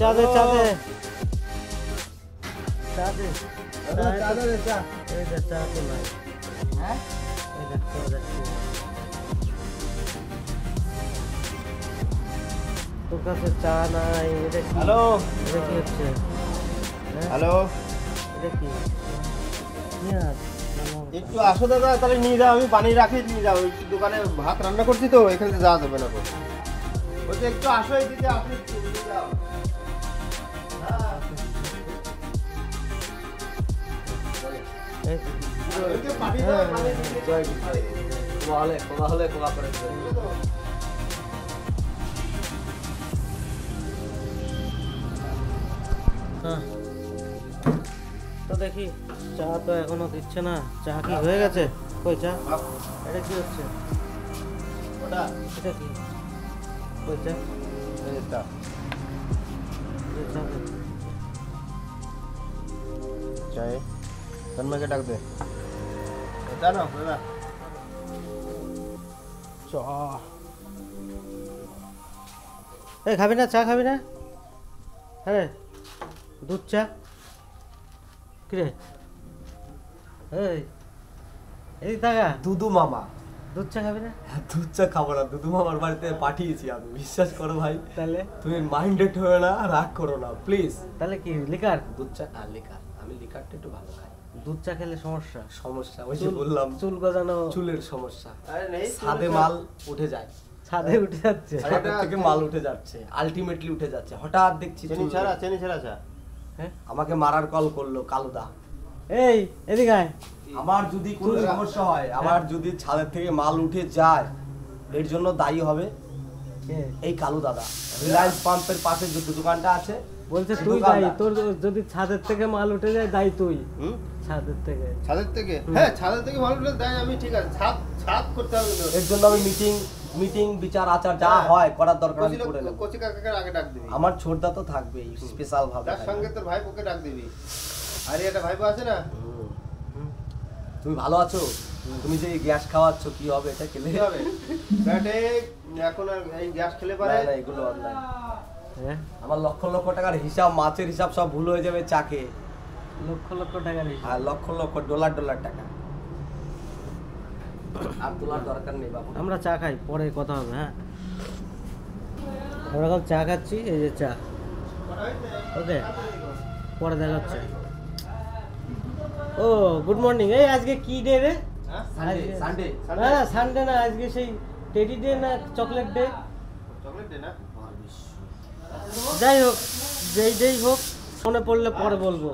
চাঁদে চাঁদে চাঁদে এইটা চা তো নাই। হ্যাঁ এইটা খাওয়া যাচ্ছে না। তোর কাছে চা নাই, এটা কি? হ্যালো এটা কি হচ্ছে? হ্যাঁ? হ্যালো এটা কি? পেঁয়াজ। একটু আসো দাদা, তাহলে নিয়ে যাও, আমি পানি রাখি, নিয়ে যাও। একটু দোকানে ভাত রান্না করছি তো, এখানে যাওয়া যাবে না। বলছে একটু আসো, এই দিকে আসো, একটু নিয়ে যাও। হ্যাঁ। এই এই যে পানি দাও, পানি দিয়ে জয় কোমা হলে কোমা করে দিও। হ্যাঁ। তো দেখি চা তো এখনো দিচ্ছে না। চা কি হয়ে গেছে? কই চা? এটা কি হচ্ছে? ওটা এটা কি? কই চা? এটা এটা চা কই? চাই তন্ময়কে ডাক দে। এটা না দাদা চা। এই খাবি না? চা খাবি না? হ্যাঁ, দুধ চা। কিরে এই টাকা দুদু মামা। দুধ চা খাবি না? দুধ চা খাবো না, দুদু মামার বাড়িতে পাঠিয়েছি আমি, বিশ্বাস করো ভাই। তাহলে তুমি মাইন্ডেড হয়ে না, রাগ করো না প্লিজ। তাহলে কি লিকার? দুধ চা আর লিকার, আমি লিকারটা একটু ভালো খাই। দুধ চা খেলে সমস্যা? সমস্যা ওই যে বললাম, চুল গজানো, চুলের সমস্যা। আরে নেই, ছাদে মাল উঠে যায়, ছাদে উঠে যাচ্ছে। ছাদের থেকে মাল উঠে যাচ্ছে, আলটিমেটলি উঠে যাচ্ছে। হঠাৎ দেখছি চেনি চুল ছাড়া, নেই। চেনি ছাড়া চা। হ্যাঁ, আমাকে মারার কল করলো কালুদা। এই এদিকে আয়। আমার যদি কোনো সমস্যা হয়, আমার যদি ছাদের থেকে মাল উঠে যায়, এর জন্য দায়ী হবে কে? এই কালু দাদা। রিলায়েন্স পাম্পের পাশে যে দোকানটা আছে, বলছে এই তুই দোকানটা। দায়ী, তোর যদি ছাদের থেকে মাল উঠে যায় দায়ী তুই। হুম, ছাদের থেকে ছাদের থেকে? হ্যাঁ, ছাদের থেকে ভালো করে দেয়, আমি ঠিক আছে। ছাদ ছাদ করতে হবে তো। এর জন্য আমি মিটিং বিচার আচার যা হয় করার দরকার আমি করে নেব। কোচি কাকাকে আগে ডাক দিবি। আমার ছোটদা তো থাকবেই স্পেশাল ভাবে। তার সঙ্গে তোর ভাইপোকে ডাক দিবি। আরে এটা ভাইপো আছে না? তুমি ভালো আছো? তুমি যে গ্যাস খাওয়াচ্ছ কি হবে এটা খেলে? কি হবে? ব্যাটে এখন আর এই গ্যাস খেলে পারে? না না, এগুলো অনলাইন। হ্যাঁ, আমার লক্ষ লক্ষ টাকার হিসাব, মাছের হিসাব সব ভুল হয়ে যাবে চাকে। লক্ষ লক্ষ টাকা নিস। আর লক্ষ লক্ষ ডলার টাকা। আর তোলার দরকার নেই বাবু। আমরা চা খাই, পরে কথা হবে। হ্যাঁ, আমরা এখন চা খাচ্ছি, এই যে চা। ওকে, পরে দেখা হচ্ছে। ও গুড মর্নিং। এই আজকে কি ডে রে? হ্যাঁ? সানডে না না, সানডে না, আজকে সেই টেডি ডে না চকলেট ডে? চকলেট দে না? যাই হোক, যেই ডেই হোক, মনে পড়লে পরে বলবো।